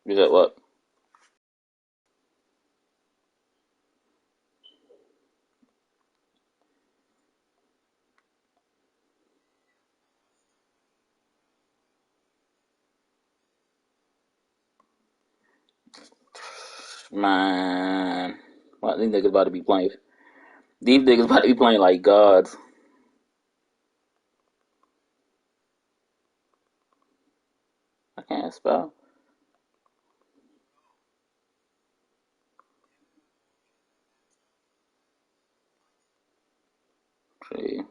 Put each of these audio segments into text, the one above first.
You said what? Man, what, these niggas about to be playing. These niggas about to be playing like gods. I can't spell. See.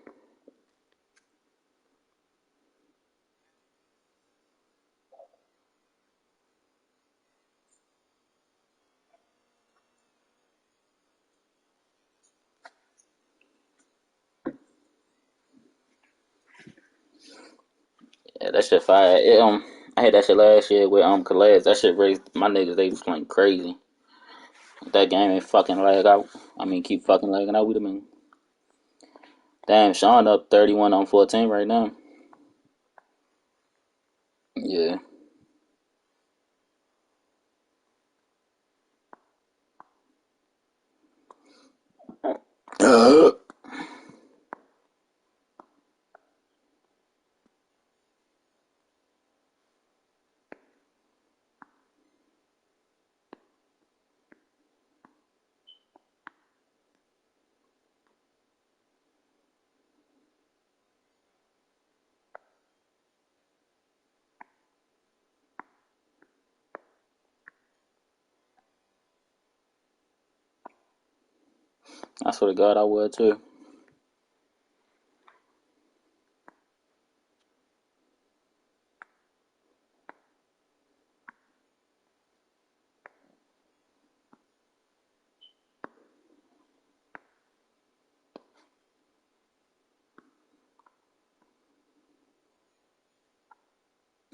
Yeah, that shit fire. I had that shit last year with Calais. That shit raised my niggas. They was playing crazy. If that game ain't fucking lag out. I mean, keep fucking lagging out. We'd have been. Damn, Sean up 31 on 14 right now. Yeah. I swear to God, I would too.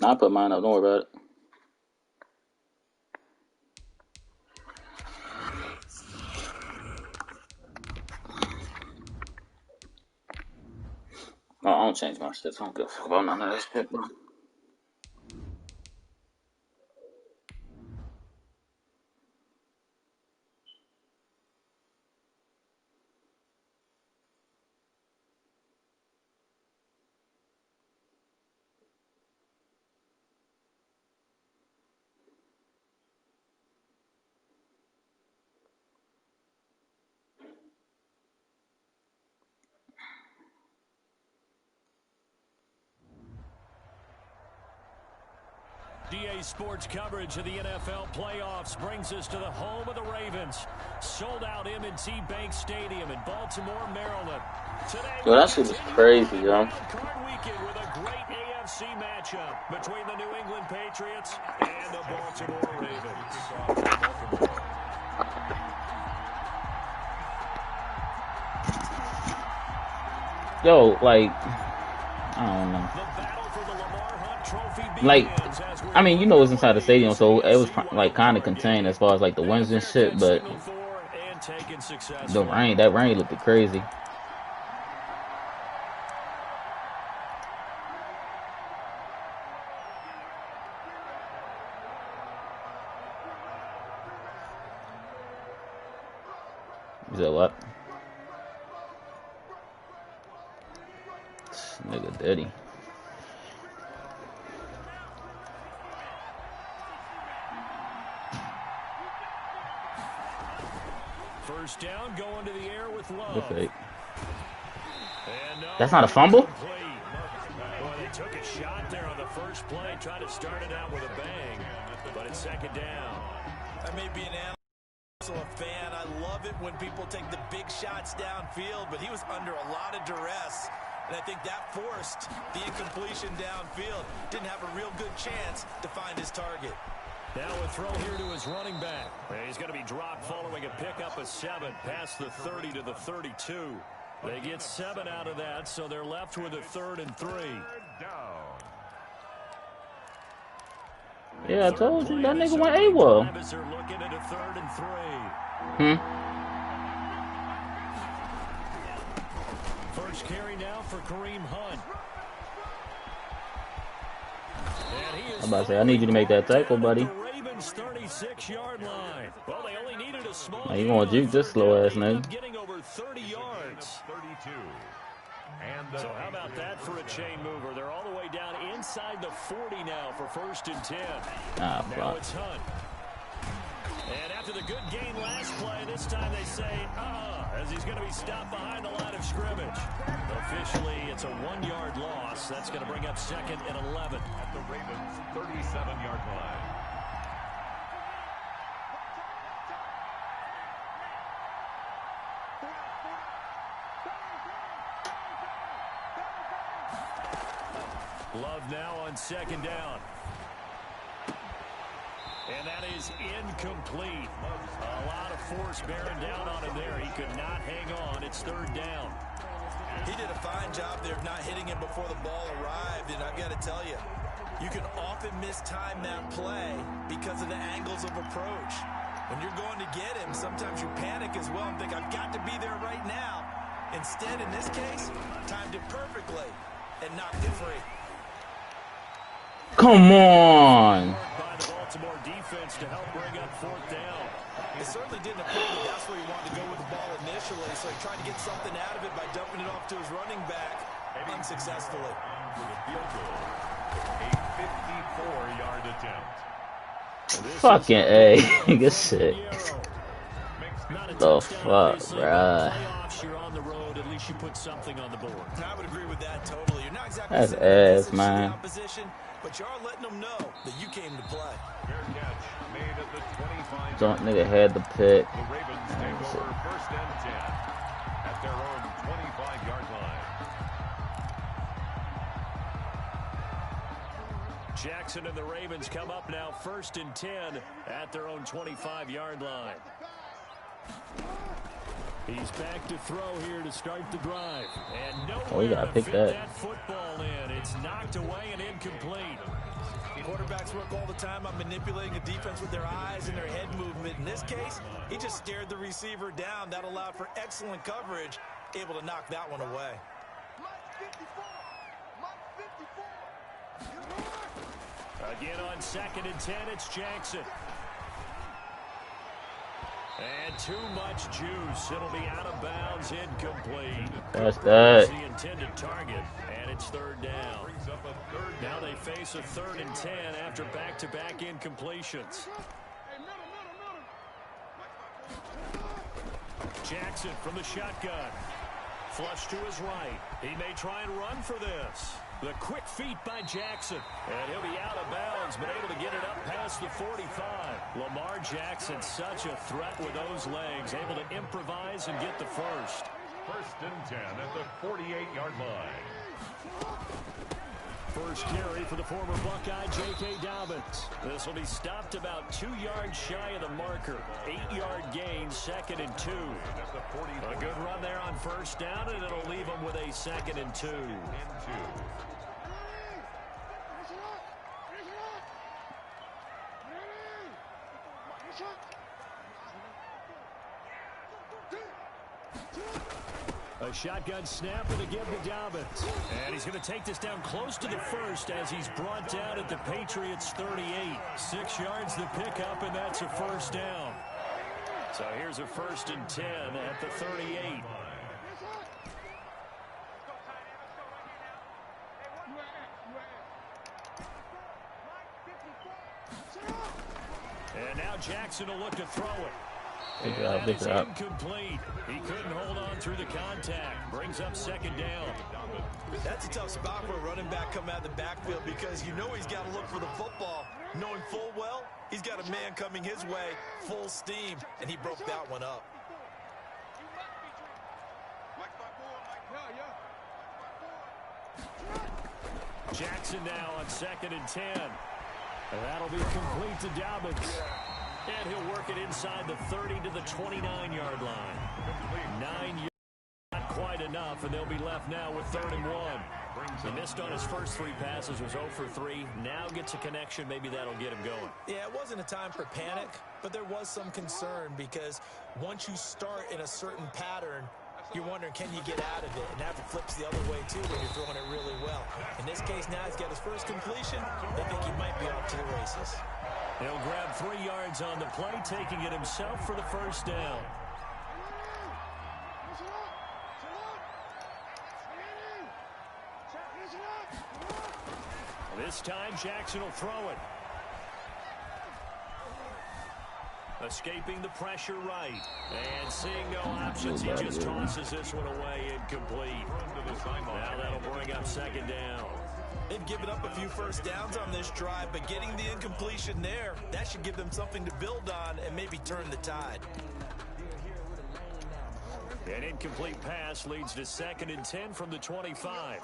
I put mine up. Don't worry about it. Oh, I don't change my shit. I don't give a fuck about none of that shit, bro. DA Sports coverage of the NFL playoffs brings us to the home of the Ravens. Sold out M&T Bank Stadium in Baltimore, Maryland. Today, Yo, that shit was crazy, yo. card weekend with a great AFC matchup between the New England Patriots and the Baltimore Ravens. Yo, like, I don't know. Like, I mean, you know it's inside the stadium, so it was like kind of contained as far as like the winds and shit. But that rain looked crazy. Is that what? This nigga dirty. First down, going to the air with Love. Okay. That's not a fumble? Well, they took a shot there on the first play, tried to start it out with a bang, but it's second down. I may be an analyst, a fan. I love it when people take the big shots downfield, but he was under a lot of duress, and I think that forced the incompletion downfield. Didn't have a real good chance to find his target. Now a throw here to his running back. He's going to be dropped following a pickup of 7 past the 30 to the 32. They get 7 out of that, so they're left with a 3rd and 3. Yeah, I told you that nigga went AWOL. They're looking at a 3rd and 3. First carry now for Kareem Hunt. I'm about to say, I need you to make that tackle, buddy. Ravens' 36-yard line. Well, they only needed a small. Now, you gonna juke this slow ass nigga? Getting over 30 yards. 32. So how about that for a chain mover? They're all the way down inside the 40 now for 1st and 10. Ah, now fuck. it's Hunt. And after the good gain last play, this time they say, as he's going to be stopped behind the line of scrimmage. Officially, it's a 1-yard loss. That's going to bring up 2nd and 11. At the Ravens' 37-yard line. Love now on 2nd down. And that is incomplete. A lot of force bearing down on him there. He could not hang on. It's 3rd down. He did a fine job there of not hitting him before the ball arrived. And I've got to tell you, you can often mistime that play because of the angles of approach. When you're going to get him, sometimes you panic as well and think, I've got to be there right now. Instead, in this case, timed it perfectly and knocked it free. Come on. By the Baltimore defense to help bring up 4th down. It certainly didn't appear that that's where he wanted to go with the ball initially, so he tried to get something out of it by dumping it off to his running back unsuccessfully. A 54-yard attempt. Fucking A. Good shit. The fuck, bruh. You're on the road, at least you put something on the board. I would agree with that totally. You're not exactly That's sending a ass, message to the man. opposition, but you are letting them know that you came to play. Fair catch made at the 25. Don't nigga had the pick. The Ravens take over 1st and 10 at their own 25-yard line. Jackson and the Ravens come up now 1st and 10 at their own 25-yard line. He's back to throw here to start the drive. And Oh, you nowhere gotta to pick fit that. that football in. It's knocked away and incomplete. Quarterbacks work all the time on manipulating a defense with their eyes and their head movement. In this case, he just stared the receiver down. That allowed for excellent coverage, able to knock that one away. Again on 2nd and 10, it's Jackson. And too much juice. It'll be out of bounds, incomplete. That's that. The intended target, and it's 3rd down. Now they face a 3rd and 10 after back-to-back incompletions. Jackson from the shotgun. Flush to his right. He may try and run for this. The quick feet by Jackson. And he'll be out of bounds, but able to get it up past the 45. Lamar Jackson, such a threat with those legs. Able to improvise and get the first. 1st and 10 at the 48-yard line. First carry for the former Buckeye, J.K. Dobbins. This will be stopped about 2 yards shy of the marker. 8-yard gain, 2nd and 2. A good run there on 1st down, and it'll leave them with a 2nd and 2. A shotgun snap and a give to Dobbins. And he's going to take this down close to the first as he's brought down at the Patriots' 38. 6 yards the pickup, and that's a 1st down. So here's a 1st and 10 at the 38. And now Jackson will look to throw it. Good job, good job. Incomplete. He couldn't hold on through the contact. Brings up 2nd down. That's a tough spot for a running back coming out of the backfield because you know he's got to look for the football, knowing full well he's got a man coming his way, full steam, and he broke that one up. Jackson now on 2nd and 10. And that'll be complete to Dobbins. And he'll work it inside the 30 to the 29-yard line. 9 yards, not quite enough, and they'll be left now with 3rd and 1. He missed on his first 3 passes, was 0 for 3. Now gets a connection. Maybe that'll get him going. Yeah, it wasn't a time for panic, but there was some concern because once you start in a certain pattern, you're wondering, can you get out of it? And that flips the other way, too, when you're throwing it really well. In this case, now he's got his first completion. They think he might be off to the races. He'll grab 3 yards on the play, taking it himself for the first down. This time, Jackson will throw it. Escaping the pressure right. And seeing no options, he just tosses this one away incomplete. Now that'll bring up second down. They've given up a few first downs on this drive, but getting the incompletion there, that should give them something to build on and maybe turn the tide. An incomplete pass leads to 2nd and 10 from the 25.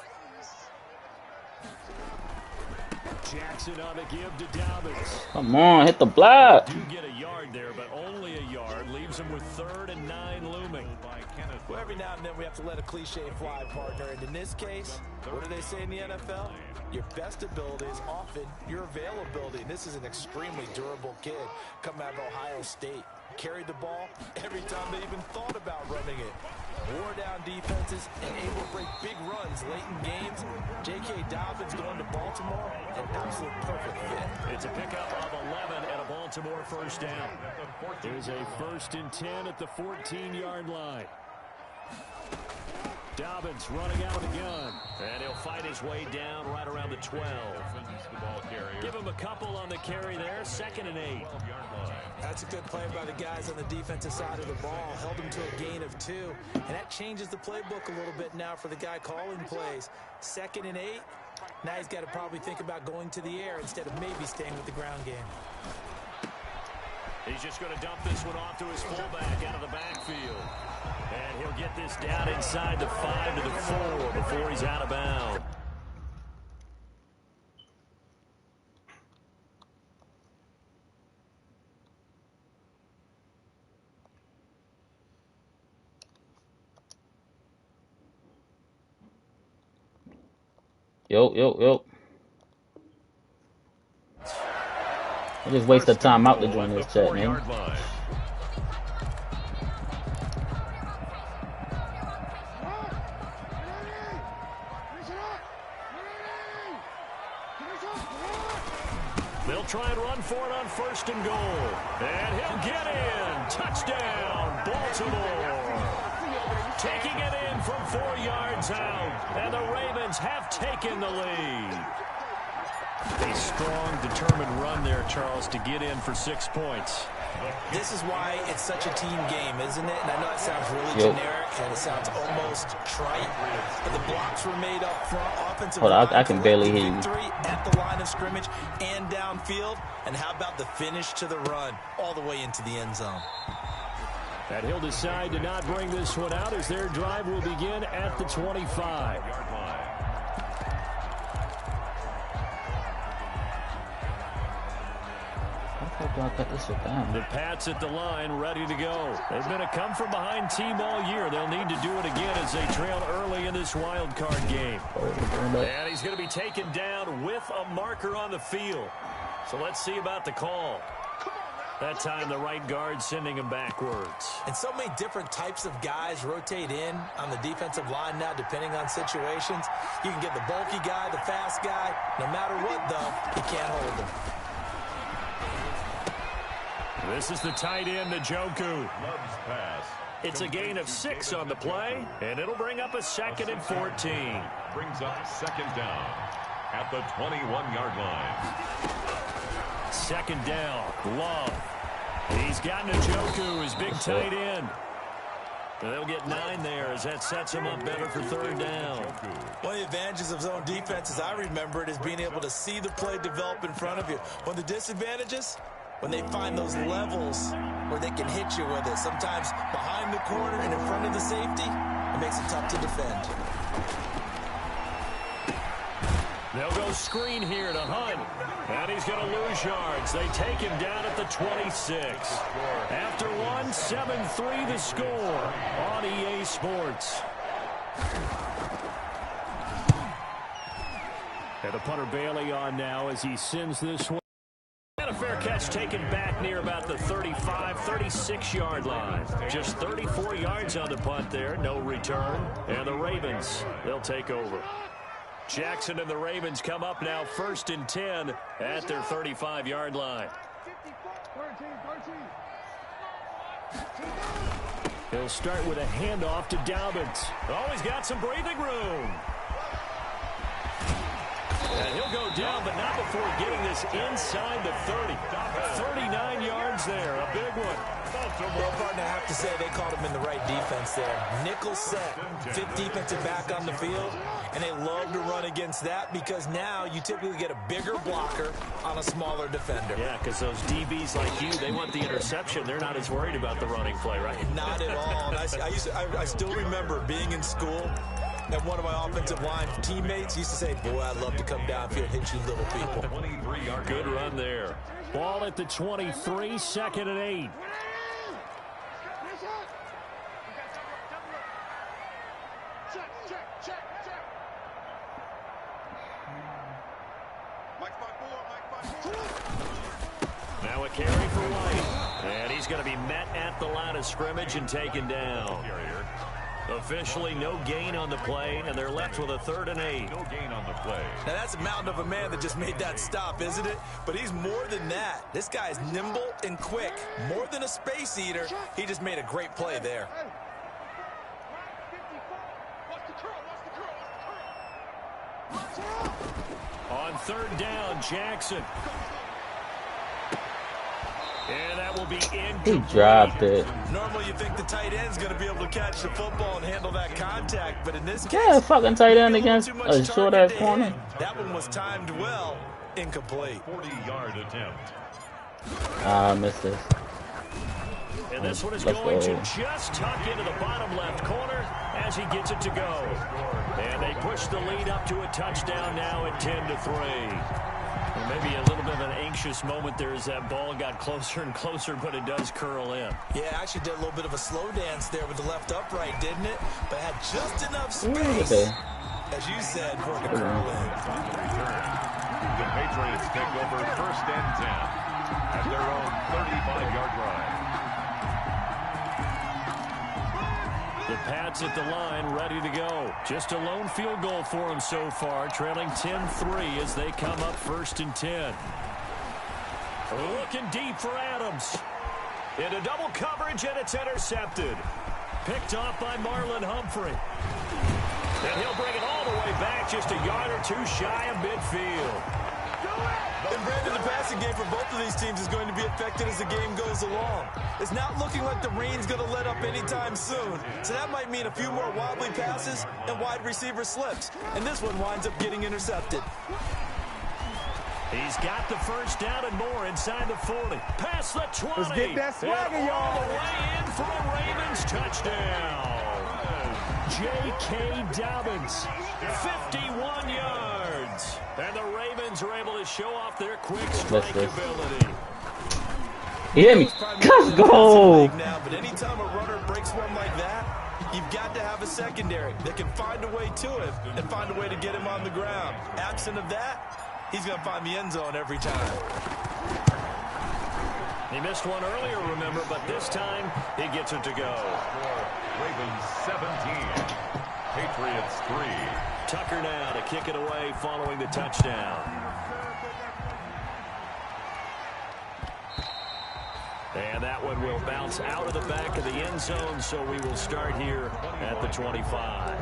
Jackson on the give to Dobbins. Come on, hit the block. Do get a yard there, but only a yard. Leaves him with 3rd and 9 looming. Well, every now and then we have to let a cliche fly, partner. And in this case, what do they say in the NFL? Your best ability is often your availability. And this is an extremely durable kid coming out of Ohio State. Carried the ball every time they even thought about running it. Wore down defenses and able to break big runs late in games. J.K. Dobbins going to Baltimore, an absolute perfect fit. It's a pickup of 11 and a Baltimore first down. There's a 1st and 10 at the 14-yard line. Dobbins running out of the gun. And he'll fight his way down right around the 12. Give him a couple on the carry there. 2nd and 8. That's a good play by the guys on the defensive side of the ball. Held him to a gain of 2. And that changes the playbook a little bit now for the guy calling plays. 2nd and 8. Now he's got to probably think about going to the air instead of maybe staying with the ground game. He's just going to dump this one off to his fullback out of the backfield. And he'll get this down inside the 5 to the 4 before he's out of bounds. Yo. I just wasted time out to join this chat, man. They'll try and run for it on 1st and goal. And he'll get in. Touchdown, Baltimore. Taking it in from 4 yards out. And the Ravens have taken the lead. A strong, determined run there, Charles, to get in for 6 points. This is why it's such a team game, isn't it? And I know it sounds really generic and it sounds almost trite, but the blocks were made up front. Offensive line, I can barely hear you. At the line of scrimmage and downfield. And how about the finish to the run all the way into the end zone? And he'll decide to not bring this one out as their drive will begin at the 25-yard line. The Pats at the line, ready to go. They've been a come-from-behind team all year. They'll need to do it again as they trail early in this wild card game. And he's going to be taken down with a marker on the field. So let's see about the call. That time, the right guard sending him backwards. And so many different types of guys rotate in on the defensive line now, depending on situations. You can get the bulky guy, the fast guy. No matter what, though, you can't hold him. This is the tight end, Njoku. It's a gain of 6 on the play, and it'll bring up a 2nd and 14. Brings up 2nd down at the 21-yard line. 2nd down, Love. He's got Njoku, his big tight end. They'll get 9 there as that sets him up better for 3rd down. One of the advantages of zone defense, as I remember it, is being able to see the play develop in front of you. One of the disadvantages, when they find those levels where they can hit you with it. Sometimes behind the corner and in front of the safety, it makes it tough to defend. They'll go screen here to Hunt. And he's going to lose yards. They take him down at the 26. After one, 7-3 the score on EA Sports. And the punter Bailey on now as he sends this one. And a fair catch taken back near about the 35, 36-yard line. Just 34 yards on the punt there. No return. And the Ravens, they'll take over. Jackson and the Ravens come up now 1st and 10 at their 35-yard line. He'll start with a handoff to Dobbins. Oh, he's got some breathing room. And he'll go down, but not before getting this inside the 30. 39 yards there, a big one. Well, partner, I have to say they caught him in the right defense there. Nickel set, fifth defensive back on the field, and they love to run against that because now you typically get a bigger blocker on a smaller defender. Yeah, because those DBs like you, they want the interception. They're not as worried about the running play, right? Not at all. And I still remember being in school, and one of my offensive line teammates used to say, boy, I'd love to come downfield and hit you little people. Good run there. Ball at the 23, second and 8. Now a carry for White. And he's going to be met at the line of scrimmage and taken down. Officially no gain on the play, and they're left with a 3rd and 8. No gain on the play. Now that's a mountain of a man that just made that stop, isn't it? But he's more than that. This guy's nimble and quick. More than a space eater. He just made a great play there. On 3rd down, Jackson. And that will be incomplete. He dropped it. Normally you think the tight end's going to be able to catch the football and handle that contact, but in this case, Yeah, fucking tight end against a short-ass corner. That one was timed well. Incomplete. 40-yard attempt. Ah, I missed this. And this one is Let's going go. to just tuck into the bottom left corner as he gets it to go. And they push the lead up to a touchdown now at 10-3. Well, maybe a little bit of an anxious moment there as that ball got closer and closer, but it does curl in. Yeah, actually did a little bit of a slow dance there with the left upright, didn't it? But had just enough space, as you said, for it to curl in. The Patriots take over 1st and 10 at their own 35-yard line. The Pats at the line, ready to go. Just a lone field goal for them so far, trailing 10-3 as they come up 1st and 10. Looking deep for Adams. Into double coverage, and it's intercepted. Picked off by Marlon Humphrey. And he'll bring it all the way back, just a yard or two shy of midfield. And Brandon, the passing game for both of these teams is going to be affected as the game goes along. It's not looking like the rain's going to let up anytime soon. So that might mean a few more wobbly passes and wide receiver slips. And this one winds up getting intercepted. He's got the 1st down and more inside the 40. Past the 20. Let's get that swagger, all y'all. the way in for a Ravens touchdown. J.K. Dobbins, 51 yards. And the Ravens are able to show off their quick strike ability. He hit me. Let's go. Now, but anytime a runner breaks one like that, you've got to have a secondary that can find a way to him and find a way to get him on the ground. Absent of that, he's going to find the end zone every time. He missed one earlier, remember, but this time he gets it to go. Ravens 17, Patriots 3. Tucker now to kick it away following the touchdown. And that one will bounce out of the back of the end zone, so we will start here at the 25.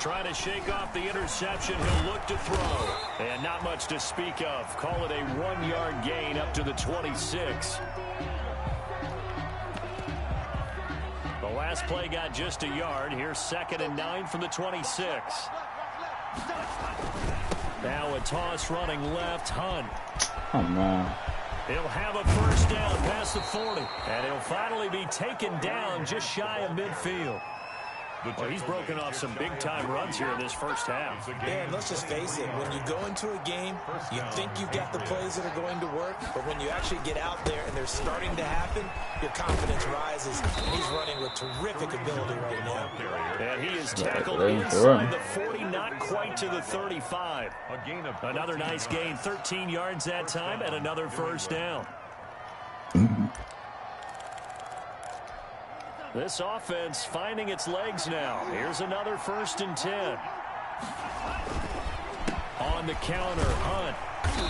Trying to shake off the interception. He'll look to throw. And not much to speak of. Call it a 1-yard gain up to the 26. The last play got just a yard. Here's 2nd and 9 from the 26. Now a toss running left. Hunt. Oh, man. He'll have a 1st down past the 40. And he'll finally be taken down just shy of midfield. Well, he's broken off some big-time runs here in this first half. Yeah, and let's just face it. When you go into a game, you think you've got the plays that are going to work, but when you actually get out there and they're starting to happen, your confidence rises. And he's running with terrific ability right now. And he is tackled inside the 40, not quite to the 35. Another nice gain, 13 yards that time, and another 1st down. This offense finding its legs now. Here's another 1st and 10. On the counter, Hunt.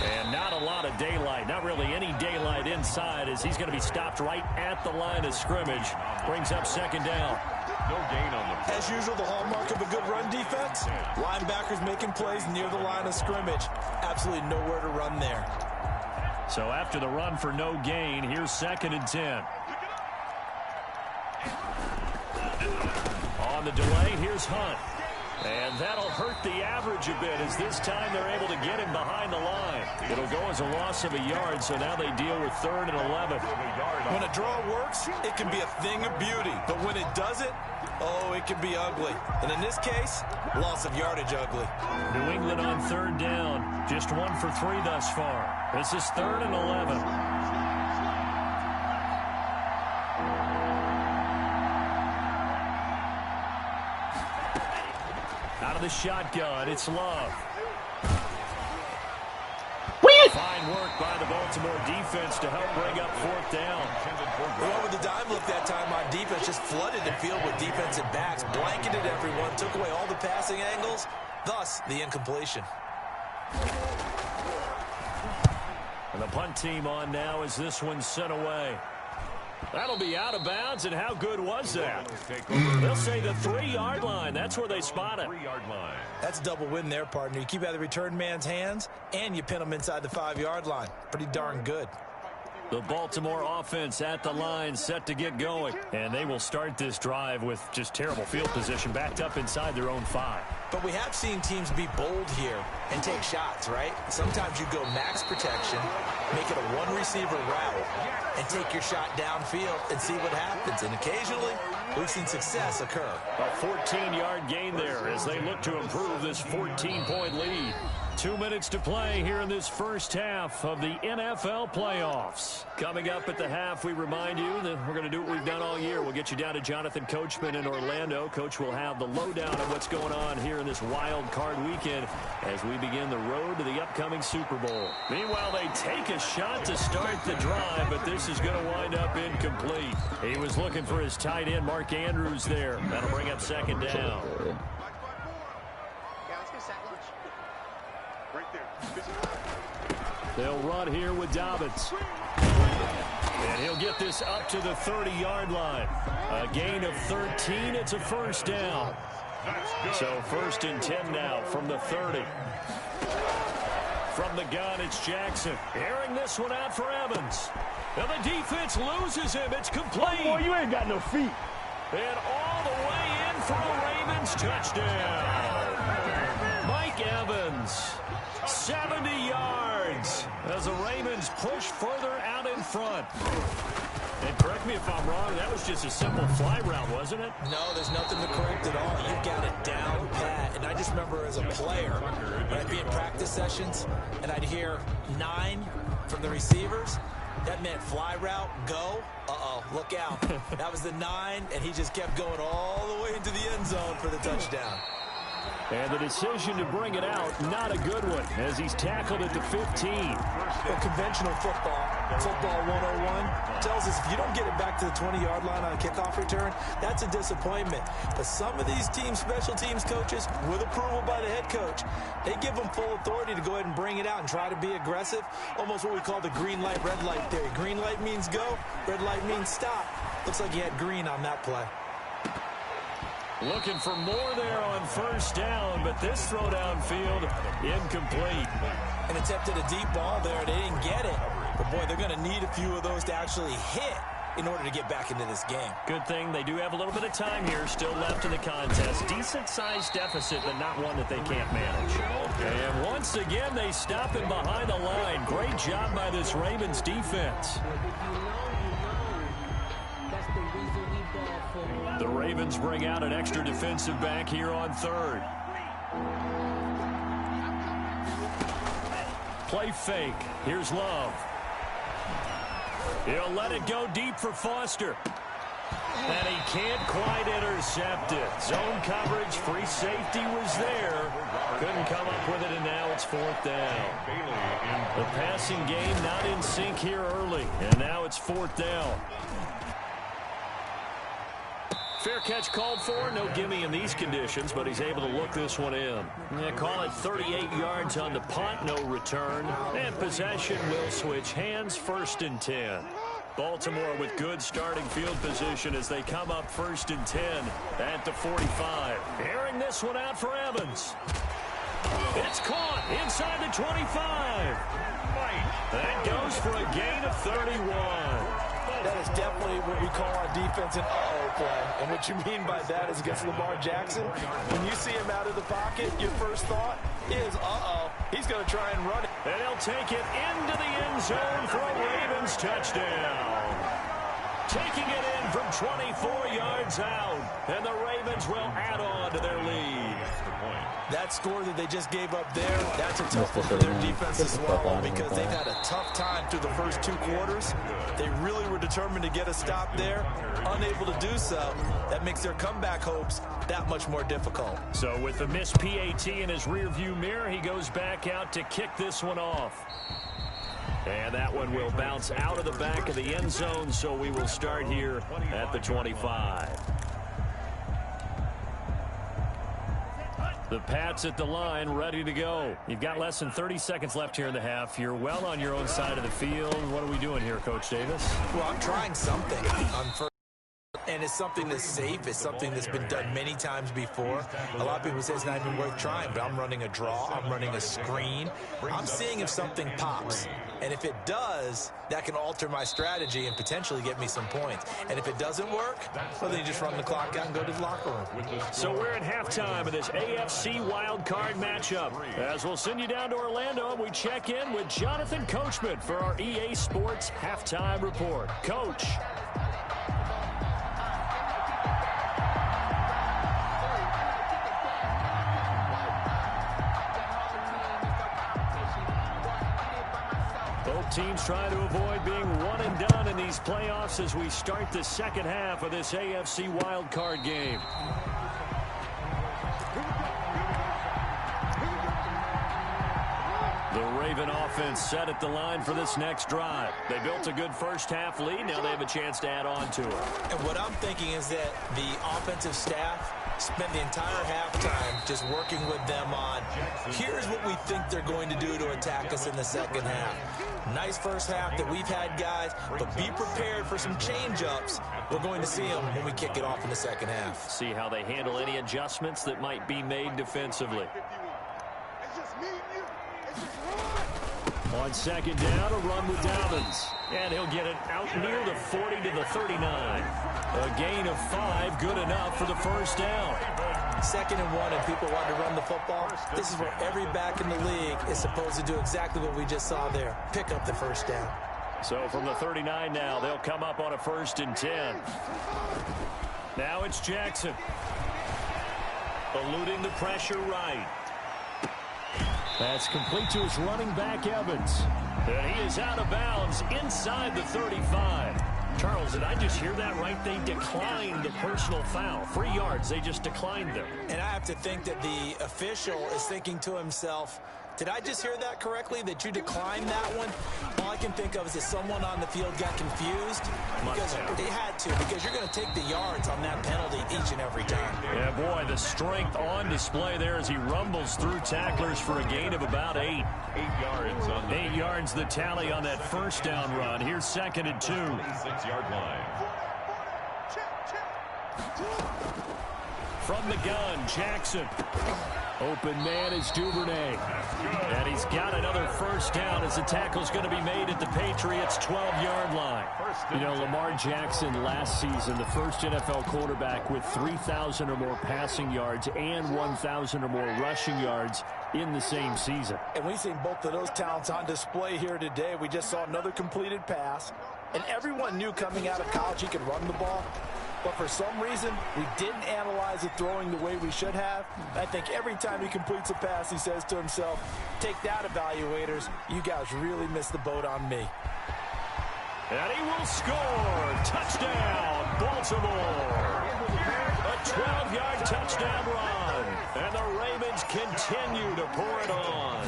And not a lot of daylight. Not really any daylight inside as he's going to be stopped right at the line of scrimmage. Brings up 2nd down. No gain on the play. As usual, the hallmark of a good run defense, linebackers making plays near the line of scrimmage. Absolutely nowhere to run there. So after the run for no gain, here's 2nd and 10. On the delay, here's Hunt. And that'll hurt the average a bit as this time they're able to get him behind the line. It'll go as a loss of a yard, so now they deal with 3rd and 11. When a draw works, it can be a thing of beauty. But when it doesn't, oh, it can be ugly. And in this case, loss of yardage ugly. New England on 3rd down. Just 1 for 3 thus far. This is 3rd and 11. Out of the shotgun, it's Love. Fine work by the Baltimore defense to help bring up 4th down. Well, with the dime look that time on defense, just flooded the field with defensive backs, blanketed everyone, took away all the passing angles, thus the incompletion. And the punt team on now as this one's sent away. That'll be out of bounds, and how good was that? They'll say the 3-yard line. That's where they spot it. 3-yard line. That's a double win there, partner. You keep out of the return man's hands, and you pin him inside the 5-yard line. Pretty darn good. The Baltimore offense at the line, set to get going. And they will start this drive with just terrible field position, backed up inside their own 5. But we have seen teams be bold here and take shots, right? Sometimes you go max protection, make it a 1-receiver route, and take your shot downfield and see what happens. And occasionally, we've seen success occur. A 14-yard gain there as they look to improve this 14-point lead. 2 minutes to play here in this first half of the NFL playoffs. Coming up at the half, we remind you that we're going to do what we've done all year. We'll get you down to Jonathan Coachman in Orlando. Coach will have the lowdown of what's going on here in this wild card weekend as we begin the road to the upcoming Super Bowl. Meanwhile, they take a shot to start the drive, but this is going to wind up incomplete. He was looking for his tight end, Mark Andrews, there. That'll bring up 2nd down. They'll run here with Dobbins. And he'll get this up to the 30-yard line. A gain of 13. It's a 1st down. So 1st and 10 now from the 30. From the gun, it's Jackson. Airing this one out for Evans. And the defense loses him. It's complete. Oh, boy, you ain't got no feet. And all the way in for a Ravens touchdown. Mike Evans. 70 yards as the Ravens push further out in front. And correct me if I'm wrong, that was just a simple fly route, wasn't it? No, there's nothing to correct at all. You've got it down pat. And I just remember as a player, when I'd be in practice sessions, and I'd hear 9 from the receivers, that meant fly route, go. Uh-oh, look out. That was the 9, and he just kept going all the way into the end zone for the touchdown. And the decision to bring it out, not a good one, as he's tackled at the 15. Well, conventional football 101, tells us if you don't get it back to the 20-yard line on a kickoff return, that's a disappointment. But some of these special teams coaches, with approval by the head coach, they give them full authority to go ahead and bring it out and try to be aggressive. Almost what we call the green light, red light theory. Green light means go, red light means stop. Looks like he had green on that play. Looking for more there on 1st down, but this throw downfield incomplete. And attempted a deep ball there. They didn't get it. But, boy, they're going to need a few of those to actually hit in order to get back into this game. Good thing they do have a little bit of time here still left in the contest. Decent-sized deficit, but not one that they can't manage. And once again, they stop him behind the line. Great job by this Ravens defense. The Ravens bring out an extra defensive back here on 3rd. Play fake. Here's Love. He'll let it go deep for Foster. And he can't quite intercept it. Zone coverage, free safety was there. Couldn't come up with it, and now it's 4th down. The passing game not in sync here early, and now it's 4th down. Fair catch called for. No gimme in these conditions, but he's able to look this one in. Yeah, call it 38 yards on the punt, no return. And possession will switch hands, 1st and 10. Baltimore with good starting field position as they come up 1st and 10 at the 45. Airing this one out for Evans. It's caught inside the 25. That goes for a gain of 31. That is definitely what we call our defense an uh-oh play. And what you mean by that is against Lamar Jackson, when you see him out of the pocket, your first thought is, uh-oh, he's going to try and run it. And he'll take it into the end zone for a Ravens touchdown. Taking it in from 24 yards out. And the Ravens will add on to their lead. That score that they just gave up there, that's a tough one for their defense to swallow because they've had a tough time through the first 2 quarters. They really were determined to get a stop there, unable to do so. That makes their comeback hopes that much more difficult. So with the missed PAT in his rearview mirror, he goes back out to kick this one off. And that one will bounce out of the back of the end zone, so we will start here at the 25. The Pats at the line, ready to go. You've got less than 30 seconds left here in the half. You're well on your own side of the field. What are we doing here, Coach Davis? Well, I'm trying something on first. And it's something that's safe. It's something that's been done many times before. A lot of people say it's not even worth trying, but I'm running a draw. I'm running a screen. I'm seeing if something pops. And if it does, that can alter my strategy and potentially get me some points. And if it doesn't work, well, then you just run the clock out and go to the locker room. So we're at halftime of this AFC wild card matchup. As we'll send you down to Orlando, we check in with Jonathan Coachman for our EA Sports halftime report. Coach. Both teams trying to avoid being one and done in these playoffs as we start the second half of this AFC wildcard game. The Raven offense set at the line for this next drive. They built a good first half lead. Now they have a chance to add on to it. And what I'm thinking is that the offensive staff spent the entire halftime just working with them on, here's what we think they're going to do to attack us in the second half. Nice first half that we've had, guys, but be prepared for some change-ups. We're going to see them when we kick it off in the second half. See how they handle any adjustments that might be made defensively. On second down, a run with Dobbins. And he'll get it out near the 40 to the 39. A gain of 5, good enough for the first down. 2nd and 1, and people want to run the football. This is where every back in the league is supposed to do exactly what we just saw there. Pick up the first down. So from the 39 now, they'll come up on a 1st and 10. Now it's Jackson. Eluding the pressure right. That's complete to his running back, Evans. And he is out of bounds inside the 35. Charles, did I just hear that right? They declined the personal foul. 3 yards, they just declined them. And I have to think that the official is thinking to himself, did I just hear that correctly, that you declined that one? All I can think of is that someone on the field got confused. Because they had to, because you're going to take the yards on that penalty each and every time. Yeah, boy, the strength on display there as he rumbles through tacklers for a gain of about 8. 8 yards on the 8 yards the tally on that first down run. Here's 2nd and 2. 6-yard line. From the gun, Jackson. Open man is Duvernay. And he's got another first down as the tackle's going to be made at the Patriots' 12-yard line. You know, Lamar Jackson last season, the first NFL quarterback with 3,000 or more passing yards and 1,000 or more rushing yards in the same season. And we've seen both of those talents on display here today. We just saw another completed pass. And everyone knew coming out of college he could run the ball. But for some reason, we didn't analyze it throwing the way we should have. I think every time he completes a pass, he says to himself, take that, evaluators. You guys really missed the boat on me. And he will score. Touchdown, Baltimore. A 12-yard touchdown run. And the Ravens continue to pour it on.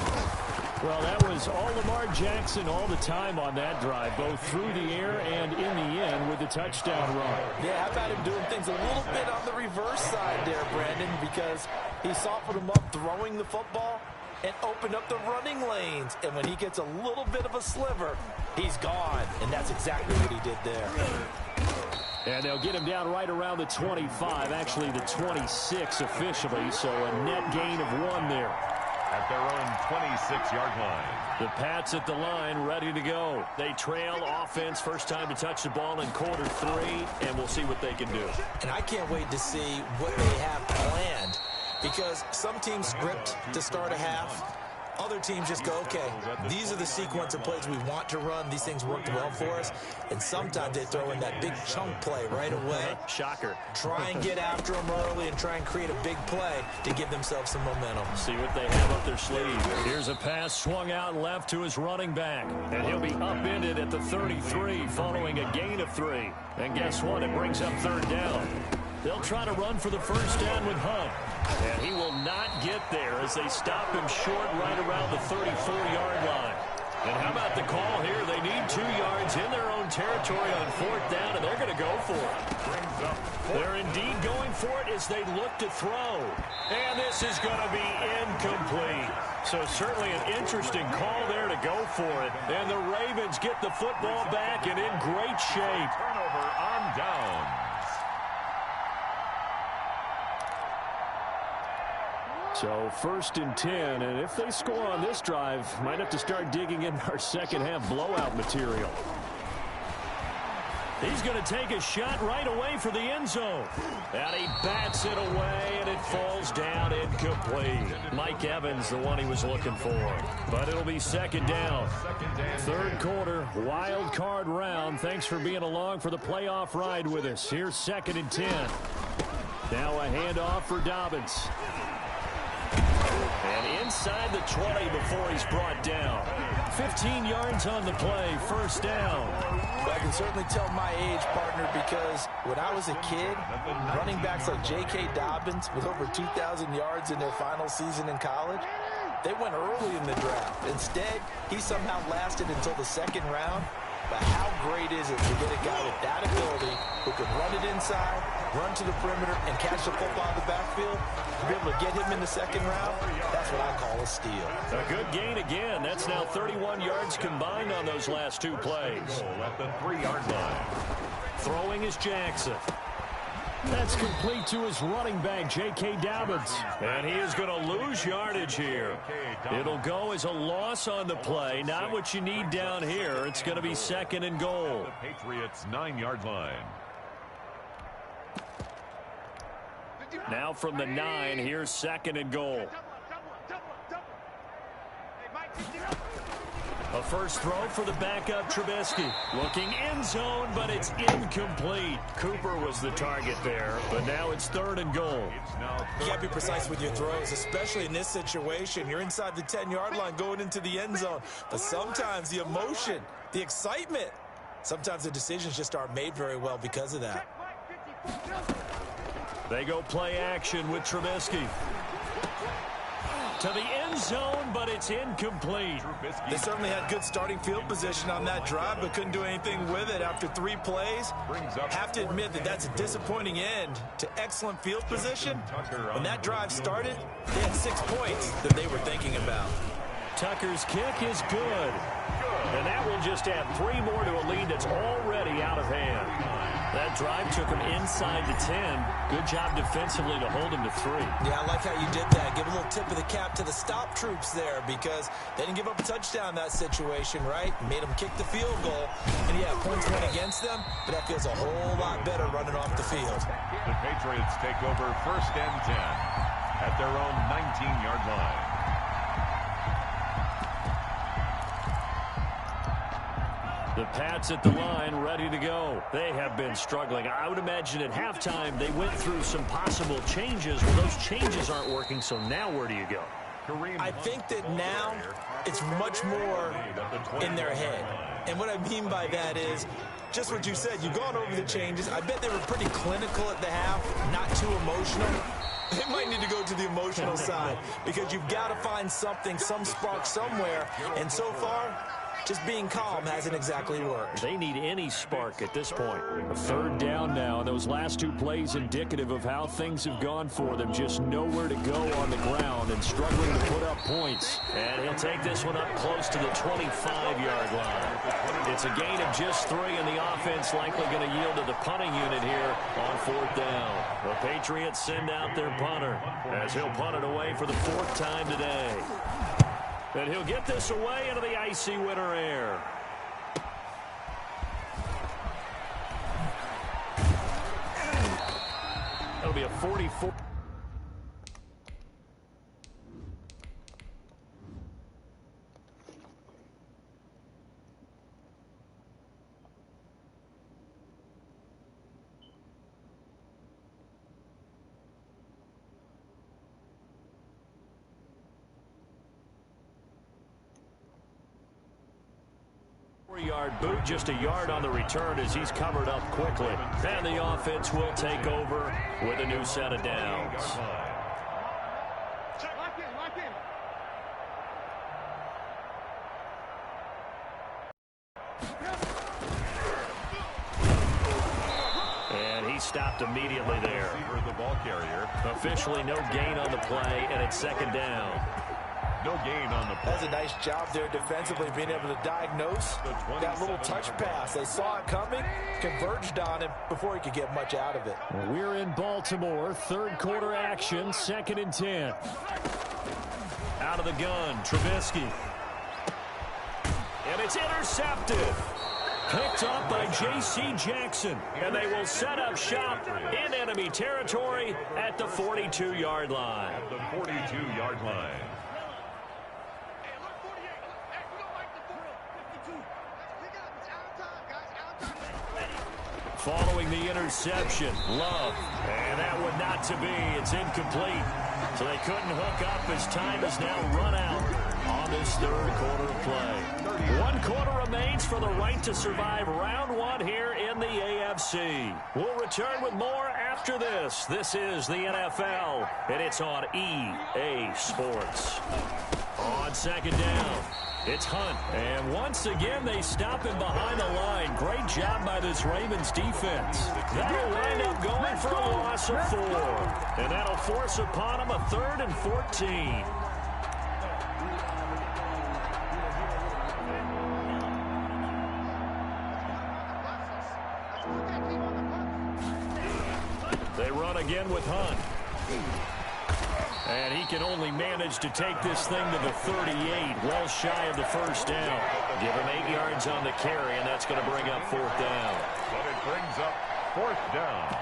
Well, that was all Lamar Jackson all the time on that drive, both through the air and in the end with the touchdown run. Yeah, how about him doing things a little bit on the reverse side there, Brandon, because he softened him up throwing the football and opened up the running lanes. And when he gets a little bit of a sliver, he's gone. And that's exactly what he did there. And they'll get him down right around the 25, actually the 26 officially, so a net gain of 1 there. At their own 26-yard line. The Pats at the line, ready to go. They trail offense, first time to touch the ball in quarter 3, and we'll see what they can do. And I can't wait to see what they have planned, because some teams script to start a half. Other teams just go, okay, these are the sequence of plays we want to run. These things worked well for us. And sometimes they throw in that big chunk play right away. Shocker. Try and get after them early and try and create a big play to give themselves some momentum. See what they have up their sleeve. Here's a pass swung out left to his running back. And he'll be upended at the 33 following a gain of 3. And guess what? It brings up 3rd down. They'll try to run for the first down with Hunt. And he will not get there as they stop him short right around the 34-yard line. And how about the call here? They need 2 yards in their own territory on 4th down, and they're going to go for it. They're indeed going for it as they look to throw. And this is going to be incomplete. So certainly an interesting call there to go for it. And the Ravens get the football back and in great shape. Turnover on downs. So 1st and 10, and if they score on this drive, might have to start digging in our second half blowout material. He's going to take a shot right away for the end zone. And he bats it away, and it falls down incomplete. Mike Evans, the one he was looking for. But it'll be 2nd down. 3rd quarter, wild card round. Thanks for being along for the playoff ride with us. Here's 2nd and 10. Now a handoff for Dobbins. And inside the 20 before he's brought down. 15 yards on the play, 1st down. I can certainly tell my age, partner, because when I was a kid, running backs like J.K. Dobbins with over 2,000 yards in their final season in college, they went early in the draft. Instead, he somehow lasted until the 2nd round. But how great is it to get a guy with that ability who can run it inside, run to the perimeter, and catch the football in the backfield? To be able to get him in the 2nd round, that's what I call a steal. A good gain again. That's now 31 yards combined on those last 2 plays. At the 3-yard line. Throwing is Jackson. That's complete to his running back, J.K. Dobbins. And he is going to lose yardage here. It'll go as a loss on the play. Not what you need down here. It's going to be 2nd and goal. The Patriots' 9-yard line. Now from the 9, here's 2nd and goal. A first throw for the backup Trubisky. Looking end zone, but it's incomplete. Cooper was the target there, but now it's 3rd and goal. You got to be precise with your throws, especially in this situation. You're inside the 10-yard line going into the end zone. But sometimes the emotion, the excitement, sometimes the decisions just aren't made very well because of that. They go play action with Trubisky. To the end zone, but it's incomplete. They certainly had good starting field position on that drive, but couldn't do anything with it after 3 plays. Have to admit that that's a disappointing end to excellent field position. When that drive started, they had 6 points that they were thinking about. Tucker's kick is good. And that will just add 3 more to a lead that's already out of hand. That drive took him inside the 10. Good job defensively to hold him to 3. Yeah, I like how you did that. Give a little tip of the cap to the stop troops there because they didn't give up a touchdown in that situation, right? Made them kick the field goal. And yeah, points went against them, but that feels a whole lot better running off the field. The Patriots take over 1st and 10 at their own 19-yard line. The Pats at the line, ready to go. They have been struggling. I would imagine at halftime they went through some possible changes. Well, those changes aren't working, so now where do you go? I think that now it's much more in their head. And what I mean by that is just what you said. You've gone over the changes. I bet they were pretty clinical at the half, not too emotional. They might need to go to the emotional side because you've got to find something, some spark somewhere. And so far, just being calm hasn't exactly worked. They need any spark at this point. A third down now, and those last two plays indicative of how things have gone for them. Just nowhere to go on the ground and struggling to put up points. And he'll take this one up close to the 25-yard line. It's a gain of just 3, and the offense likely going to yield to the punting unit here on 4th down. The Patriots send out their punter as he'll punt it away for the 4th time today. And he'll get this away into the icy winter air. That'll be a 44. Yard boot, just a yard on the return as he's covered up quickly. And the offense will take over with a new set of downs. And he stopped immediately there. For the ball carrier. Officially no gain on the play, and it's 2nd down. No gain on the play. That's a nice job there defensively, being able to diagnose that little touch pass. They saw it coming, converged on him before he could get much out of it. We're in Baltimore, 3rd quarter action, 2nd and 10. Out of the gun, Trubisky. And it's intercepted. Picked up by J.C. Jackson. And they will set up shop in enemy territory at the 42-yard line. At the 42-yard line. Following the interception, Love. And that would not to be. It's incomplete. So they couldn't hook up as time is now run out on this 3rd quarter of play. 1 quarter remains for the right to survive round 1 here in the AFC. We'll return with more after this. This is the NFL, and it's on EA Sports. On 2nd down. It's Hunt, and once again they stop him behind the line. Great job by this Ravens defense. That'll wind up going for a loss of 4, and that'll force upon him a 3rd and 14. They run again with Hunt. And he can only manage to take this thing to the 38, well shy of the 1st down. Give him 8 yards on the carry, and that's going to bring up 4th down. But it brings up 4th down.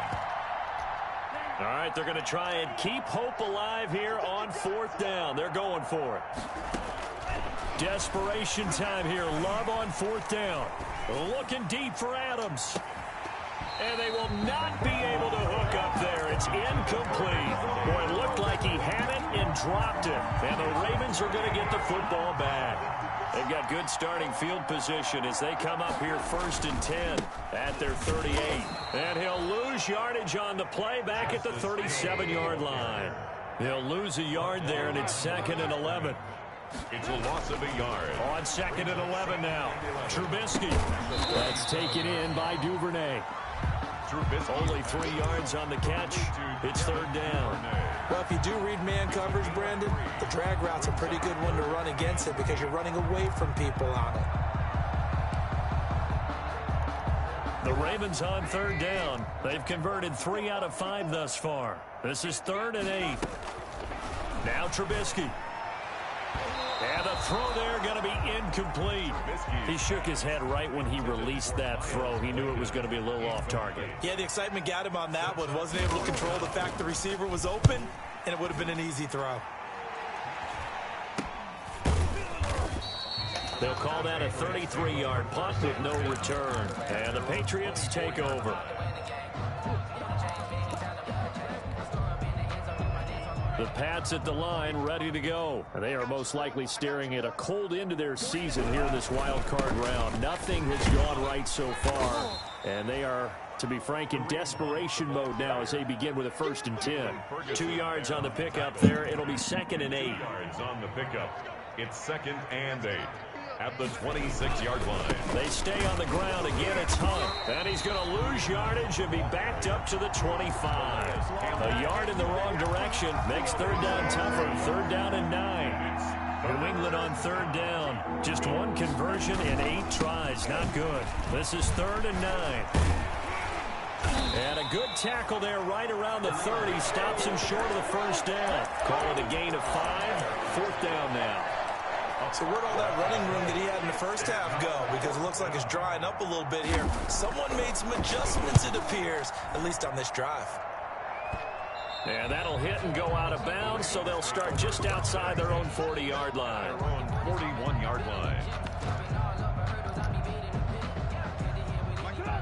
All right, they're going to try and keep hope alive here on 4th down. They're going for it. Desperation time here. Love on 4th down. Looking deep for Adams. And they will not be able to hook up there. It's incomplete. Boy, it looked like he had it and dropped it. And the Ravens are going to get the football back. They've got good starting field position as they come up here 1st and 10 at their 38. And he'll lose yardage on the play back at the 37-yard line. They'll lose a yard there, and it's 2nd and 11. It's a loss of a yard. On 2nd and 11 now. Trubisky. That's taken in by Duvernay. Only 3 yards on the catch. It's 3rd down. Well, if you do read man coverage, Brandon, the drag route's a pretty good one to run against it because you're running away from people on it. The Ravens on 3rd down. They've converted 3 out of 5 thus far. This is 3rd and 8. Now Trubisky. And the throw there going to be incomplete. He shook his head right when he released that throw. He knew it was going to be a little off target. Yeah, the excitement got him on that one. Wasn't able to control the fact the receiver was open, and it would have been an easy throw. They'll call that a 33-yard punt with no return. And the Patriots take over. The Pats at the line, ready to go. They are most likely staring at a cold end to their season here in this wild card round. Nothing has gone right so far, and they are to be frank, in desperation mode now as they begin with a 1st and 10. 2 yards on the pickup there. It'll be 2nd and 8. 2 yards on the pickup. It's 2nd and 8 at the 26-yard line. They stay on the ground. Again, it's Hunt. And he's going to lose yardage and be backed up to the 25. A yard in the wrong direction makes 3rd down tougher. 3rd down and 9. New England on 3rd down. Just 1 conversion in 8 tries. Not good. This is 3rd and 9. And a good tackle there right around the 30. Stops him short of the 1st down. Call it a gain of 5. 4th down now. So where'd all that running room that he had in the first half go? Because it looks like it's drying up a little bit here. Someone made some adjustments, it appears, at least on this drive. And that'll hit and go out of bounds, so they'll start just outside their own 40-yard line. Their own 41-yard line.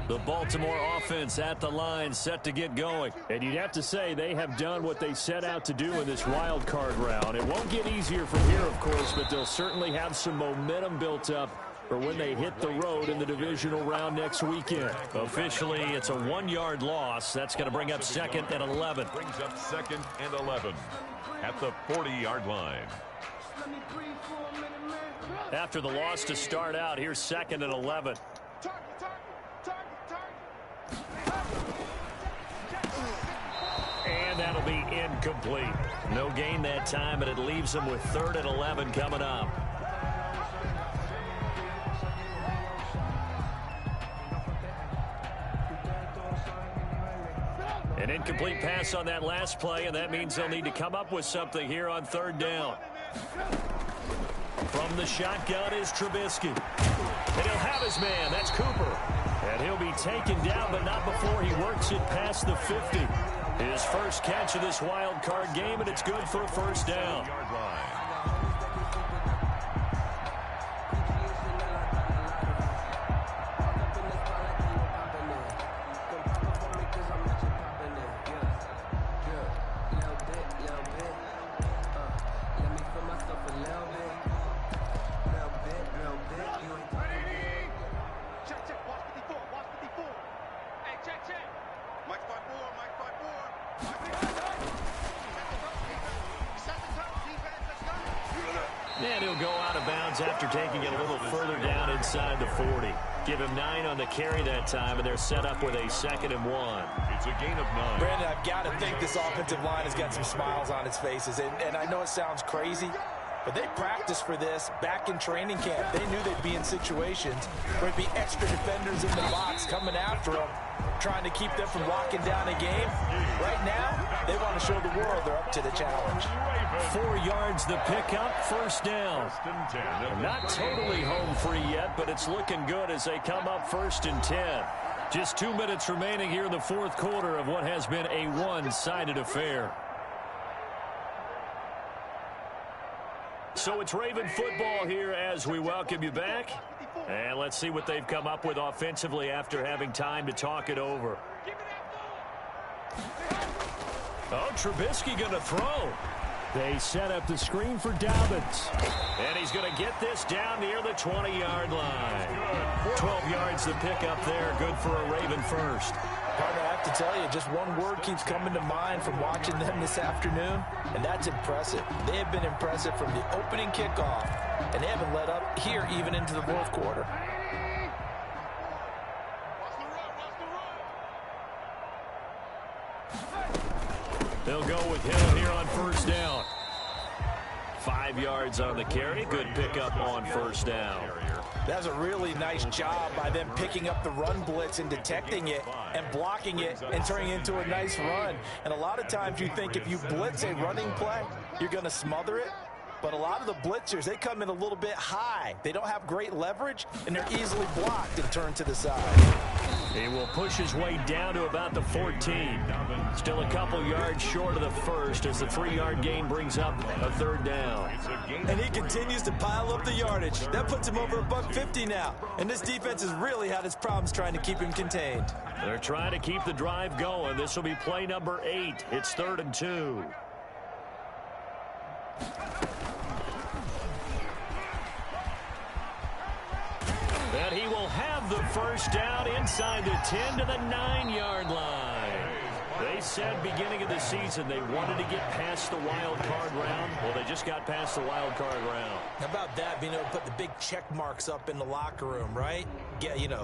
The Baltimore offense at the line, set to get going. And you'd have to say they have done what they set out to do in this wild card round. It won't get easier from here, of course, but they'll certainly have some momentum built up for when they hit the road in the divisional round next weekend. Officially, it's a 1-yard loss. That's going to bring up 2nd and 11. Brings up 2nd and 11 at the 40-yard line. After the loss to start out, here's 2nd and 11. And that'll be incomplete. No gain that time, and it leaves them with 3rd and 11 coming up. An incomplete pass on that last play, and that means they'll need to come up with something here on 3rd down. From the shotgun is Trubisky. And he'll have his man. That's Cooper. And he'll be taken down, but not before he works it past the 50. His first catch of this wild card game, and it's good for a 1st down. And he'll go out of bounds after taking it a little further down inside the 40. Give him 9 on the carry that time, and they're set up with a 2nd and 1. It's a gain of 9. Brandon, I've got to think this offensive line has got some smiles on its faces. And I know it sounds crazy, but they practiced for this back in training camp. They knew they'd be in situations where there'd be extra defenders in the box coming after them, trying to keep them from locking down a game. Right now, they want to show the world they're up to the challenge. 4 yards the pickup, 1st down. Not totally home free yet, but it's looking good as they come up 1st and 10. Just 2 minutes remaining here in the 4th quarter of what has been a one-sided affair. So it's Raven football here as we welcome you back. And let's see what they've come up with offensively after having time to talk it over. Oh, Trubisky going to throw. They set up the screen for Dobbins. And he's going to get this down near the 20-yard line. 12 yards to pick up there. Good for a Raven first. Partner, I have to tell you, just one word keeps coming to mind from watching them this afternoon, and that's impressive. They have been impressive from the opening kickoff, and they haven't let up here even into the 4th quarter. They'll go with Hill here on 1st down. 5 yards on the carry. Good pickup on 1st down. That's a really nice job by them picking up the run blitz and detecting it and blocking it and turning it into a nice run. And a lot of times you think if you blitz a running play, you're going to smother it. But a lot of the blitzers, they come in a little bit high. They don't have great leverage, and they're easily blocked and turned to the side. He will push his way down to about the 14. Still a couple yards short of the first as the 3-yard gain brings up a 3rd down. And he continues to pile up the yardage. That puts him over $150 now. And this defense has really had its problems trying to keep him contained. They're trying to keep the drive going. This will be play number 8. It's 3rd and 2. And he will have the first down inside the 10 to the 9-yard line. They said beginning of the season they wanted to get past the wild card round. Well, they just got past the wild card round. How about that, being able to put the big check marks up in the locker room, right? Yeah, you know,